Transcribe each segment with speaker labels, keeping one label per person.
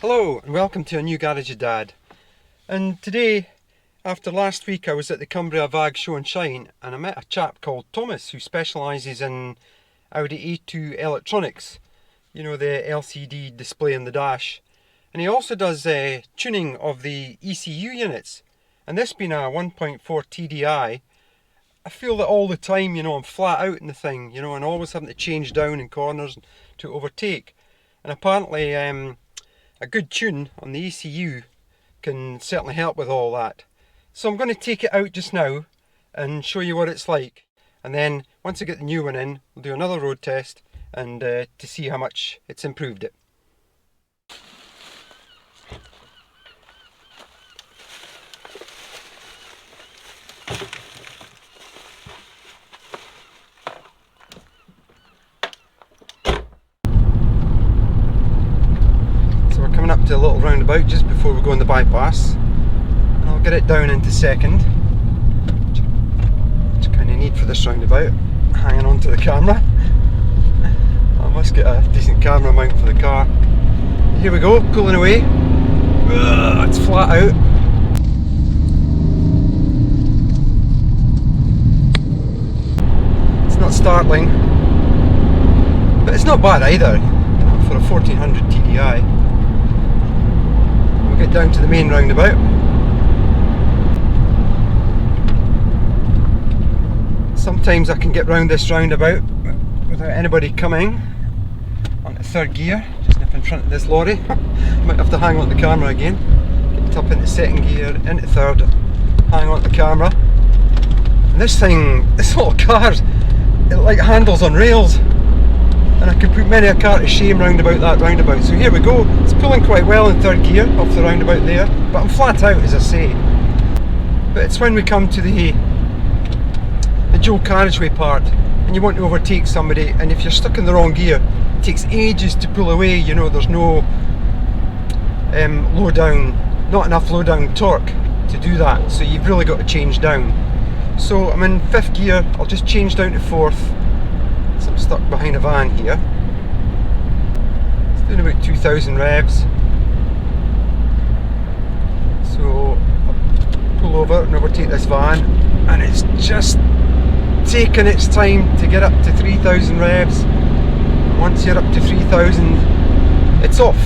Speaker 1: Hello and welcome to a new Garage of Dad. And today, after last week, I was at the Cumbria VAG show and shine and I met a chap called Timmus who specialises in Audi A2 electronics. You know, the LCD display in the dash. And he also does tuning of the ECU units. And this being a 1.4 TDI, I feel that all the time, you know, I'm flat out in the thing, you know, and always having to change down in corners to overtake. And apparently, a good tune on the ECU can certainly help with all that. So I'm going to take it out just now and show you what it's like. And then once I get the new one in, we'll do another road test and to see how much it's improved it. Coming up to a little roundabout just before we go on the bypass, and I'll get it down into second, which I kind of need for this roundabout, hanging on to the camera. I must get a decent camera mount for the car. Here we go, pulling away. It's flat out. It's not startling, but it's not bad either, you know, for a 1400 TDI. Get down to the main roundabout. Sometimes I can get round this roundabout without anybody coming onto third gear, just nip in front of this lorry. Might have to hang on the camera again. Get up into second gear, into third, hang on the camera. And this little car, it like handles on rails. And I could put many a car to shame round about that roundabout. So here we go. It's pulling quite well in third gear off the roundabout there, but I'm flat out as I say. But it's when we come to the dual carriageway part and you want to overtake somebody, and if you're stuck in the wrong gear, it takes ages to pull away. You know, there's no not enough low down torque to do that, so you've really got to change down. So I'm in fifth gear, I'll just change down to fourth. So I'm stuck behind a van here. It's doing about 2,000 revs. So I'll pull over and overtake this van, and it's just taking its time to get up to 3,000 revs. Once you're up to 3,000, it's off.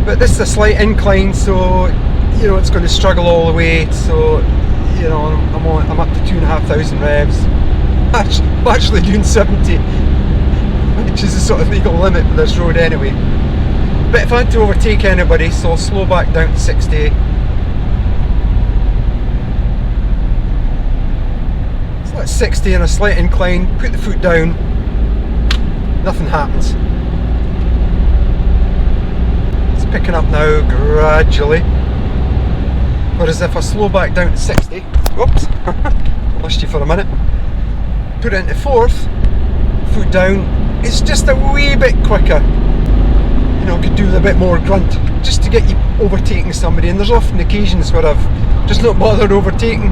Speaker 1: But this is a slight incline, so you know it's going to struggle all the way. So you know I'm up to 2,500 revs. I'm actually doing 70, which is the sort of legal limit for this road anyway. But if I had to overtake anybody, so I'll slow back down to 60. So that's 60 and a slight incline, put the foot down, nothing happens. It's picking up now gradually. Whereas if I slow back down to 60, whoops, lost you for a minute. Put it into fourth, foot down, it's just a wee bit quicker. You know, could do with a bit more grunt, just to get you overtaking somebody, and there's often occasions where I've just not bothered overtaking.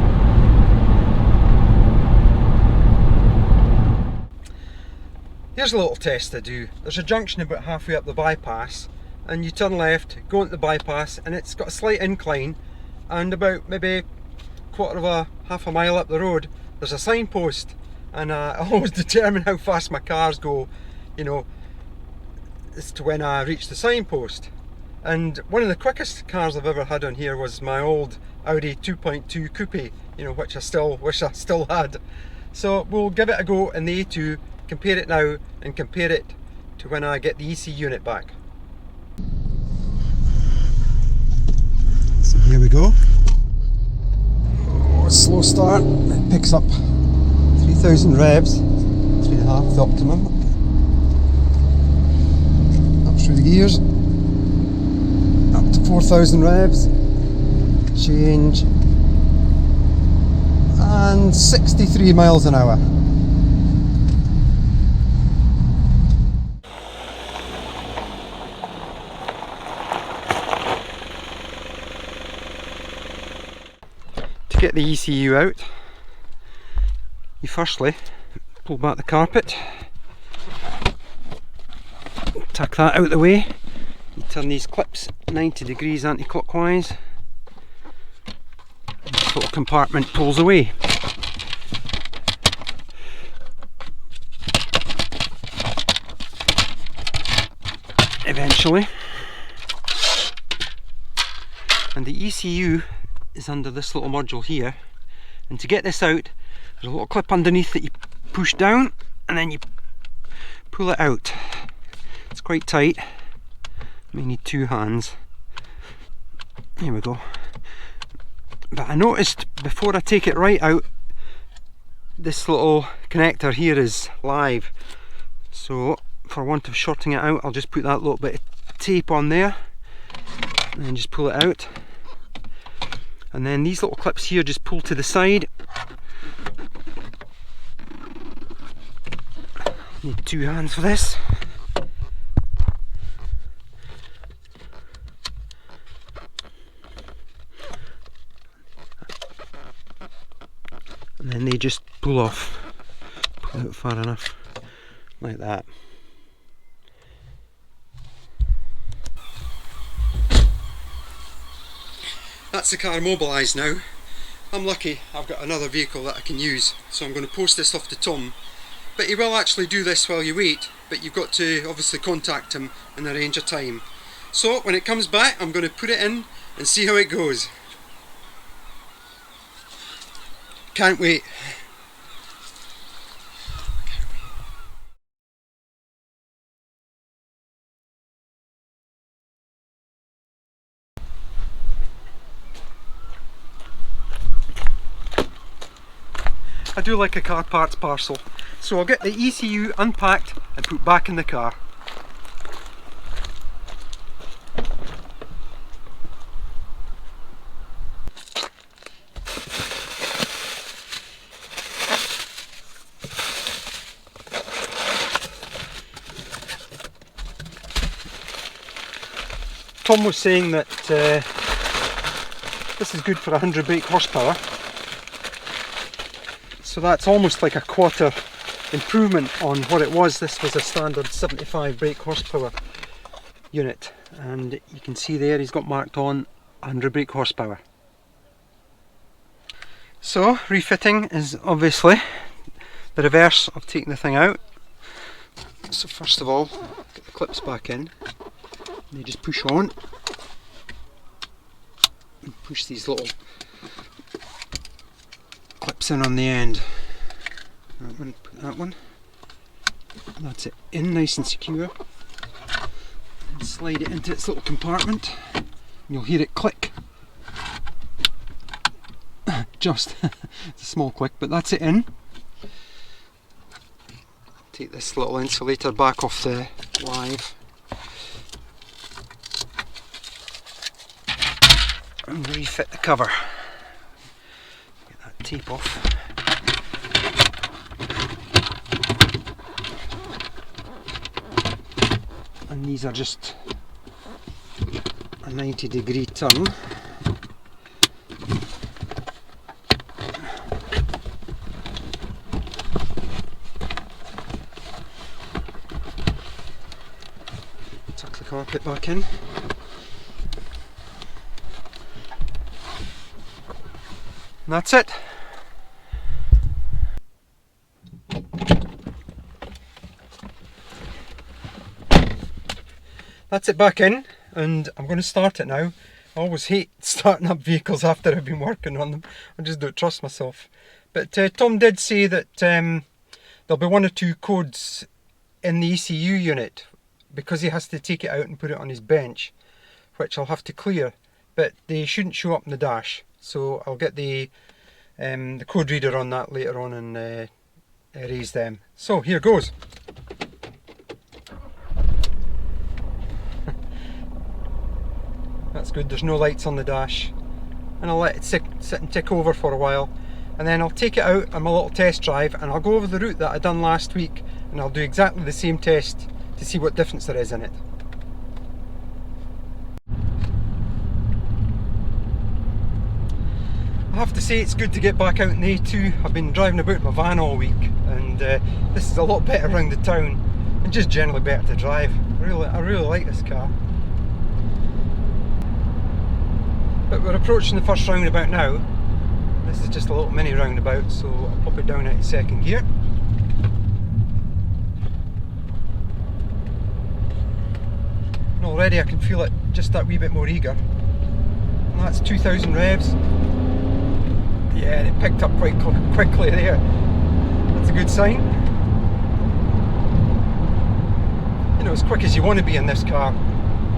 Speaker 1: Here's a little test I do. There's a junction about halfway up the bypass, and you turn left, go into the bypass, and it's got a slight incline, and about maybe half a mile up the road, there's a signpost. And I always determine how fast my cars go, you know, as to when I reach the signpost. And one of the quickest cars I've ever had on here was my old Audi 2.2 coupe, you know, which I still wish I still had. So we'll give it a go in the A2, compare it now, and compare it to when I get the EC unit back. So here we go. Oh, slow start, it picks up 3,000 revs, 3.5 the optimum. Up through the gears, up to 4,000 revs, change, and 63 miles an hour. To get the ECU out, you firstly pull back the carpet, tuck that out of the way, You turn these clips 90 degrees anti-clockwise. This little compartment pulls away. Eventually. And the ECU is under this little module here. And to get this out, there's a little clip underneath that you push down and then you pull it out. It's quite tight. You need two hands. Here we go. But I noticed before I take it right out, this little connector here is live. So for want of shorting it out, I'll just put that little bit of tape on there and then just pull it out. And then these little clips here just pull to the side. Need two hands for this. And then they just pull off, pull out far enough, like that. That's the car mobilised now. I'm lucky I've got another vehicle that I can use, so I'm going to post this off to Tom. But he will actually do this while you wait, but you've got to obviously contact him and arrange a time. So when it comes back, I'm going to put it in and see how it goes. Can't wait. I do like a car parts parcel, so I'll get the ECU unpacked and put back in the car. Tom was saying that this is good for 100 brake horsepower. So that's almost like a quarter improvement on what it was. This was a standard 75 brake horsepower unit, and you can see there he's got marked on 100 brake horsepower. So refitting is obviously the reverse of taking the thing out. So first of all, get the clips back in. They just push on and push these little clips in on the end. That one, put that one. That's it in nice and secure. And slide it into its little compartment. And you'll hear it click. Just it's a small click, but that's it in. Take this little insulator back off the live. And refit the cover. Get that tape off. And these are just a 90-degree turn. Tuck the carpet back in. And that's it. That's it back in, and I'm going to start it now. I always hate starting up vehicles after I've been working on them. I just don't trust myself. But Tom did say that there'll be one or two codes in the ECU unit because he has to take it out and put it on his bench, which I'll have to clear. But they shouldn't show up in the dash. So I'll get the code reader on that later on and erase them. So here goes. That's good, there's no lights on the dash. And I'll let it sit and tick over for a while. And then I'll take it out on my little test drive and I'll go over the route that I done last week and I'll do exactly the same test to see what difference there is in it. I have to say it's good to get back out in the A2. I've been driving about in my van all week and this is a lot better around the town and just generally better to drive. I really like this car. But we're approaching the first roundabout now. This is just a little mini roundabout, so I'll pop it down into second gear. And already I can feel it just that wee bit more eager. And that's 2,000 revs. Yeah, and it picked up quite quickly there. That's a good sign. You know, as quick as you want to be in this car.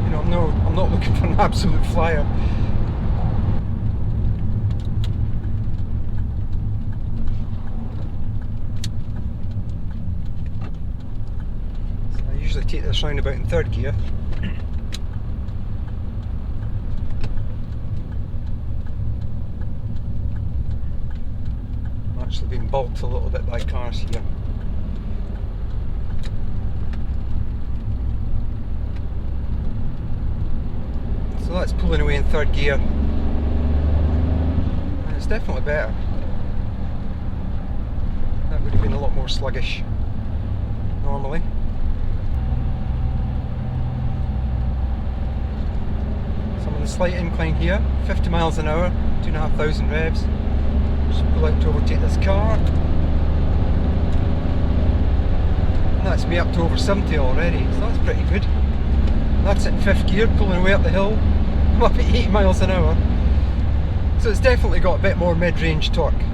Speaker 1: You know, I'm not looking for an absolute flyer. So I usually take this roundabout in third gear. I'm actually being bulked a little bit by cars here. So that's pulling away in third gear, and it's definitely better. That would have been a lot more sluggish normally. So I'm on the slight incline here, 50 miles an hour, 2,500 revs. Just pull out to overtake this car. And that's me up to over 70 already, so that's pretty good. That's it in fifth gear, pulling away up the hill. I'm up at 80 miles an hour. So it's definitely got a bit more mid-range torque. So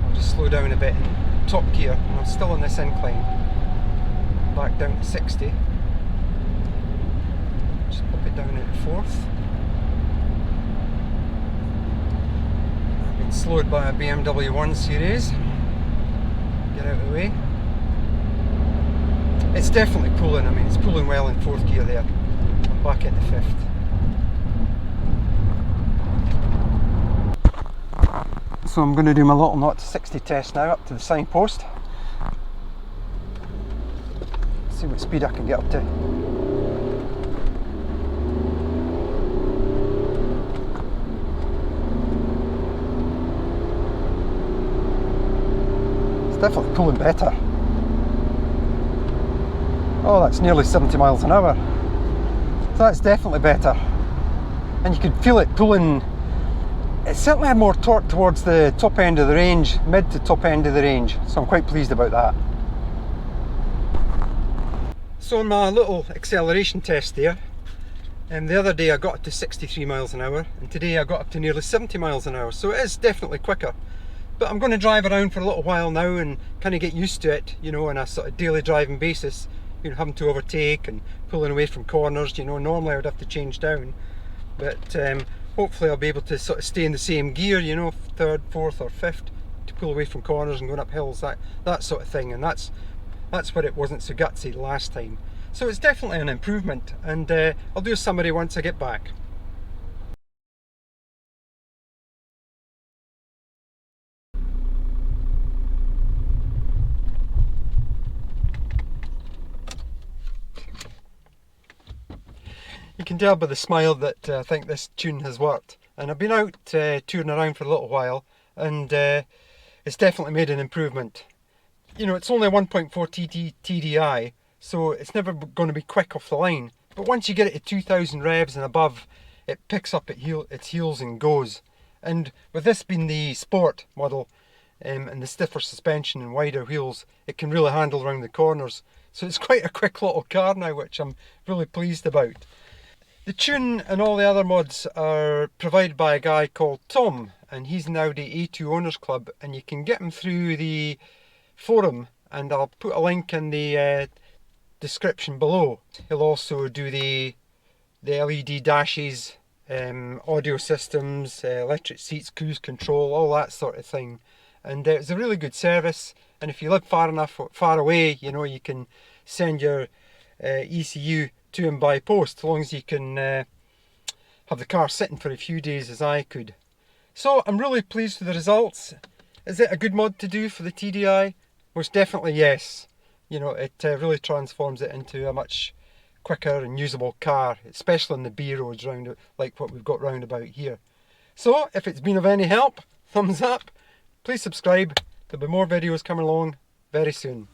Speaker 1: I'll just slow down a bit in top gear, and I'm still on this incline. Back down to 60. Just pop it down into fourth. I've been slowed by a BMW 1 Series. Get out of the way. It's definitely pulling, I mean it's pulling well in fourth gear there. I'm back into fifth. So I'm going to do my little 0 to 60 test now up to the signpost. See what speed I can get up to. It's definitely pulling better. Oh, that's nearly 70 miles an hour. So that's definitely better. And you can feel it pulling. It certainly had more torque towards the top end of the range, mid to top end of the range. So I'm quite pleased about that. So on my little acceleration test there, the other day I got up to 63 miles an hour, and today I got up to nearly 70 miles an hour. So it is definitely quicker. But I'm going to drive around for a little while now and kind of get used to it, you know, on a sort of daily driving basis. You know, having to overtake and pulling away from corners, you know, normally I would have to change down, but hopefully I'll be able to sort of stay in the same gear, you know, third, fourth or fifth, to pull away from corners and going up hills, that sort of thing, and that's where it wasn't so gutsy last time. So it's definitely an improvement, and I'll do a summary once I get back. You can tell by the smile that I think this tune has worked, and I've been out touring around for a little while, and it's definitely made an improvement. You know, it's only 1.4 TDI, so it's never going to be quick off the line, but once you get it to 2,000 revs and above, it picks up its heels and goes. And with this being the sport model and the stiffer suspension and wider wheels, it can really handle around the corners. So it's quite a quick little car now, which I'm really pleased about. The tune and all the other mods are provided by a guy called Tom, and he's an Audi A2 Owners Club, and you can get him through the forum, and I'll put a link in the description below. He'll also do the LED dashes, audio systems, electric seats, cruise control, all that sort of thing. And it's a really good service, and if you live far away, you know, you can send your ECU to him by post, as long as you can have the car sitting for a few days as I could. So I'm really pleased with the results. Is it a good mod to do for the TDI? Most definitely yes. You know, it really transforms it into a much quicker and usable car, especially on the B roads round like what we've got round about here. So if it's been of any help, thumbs up, please subscribe. There'll be more videos coming along very soon.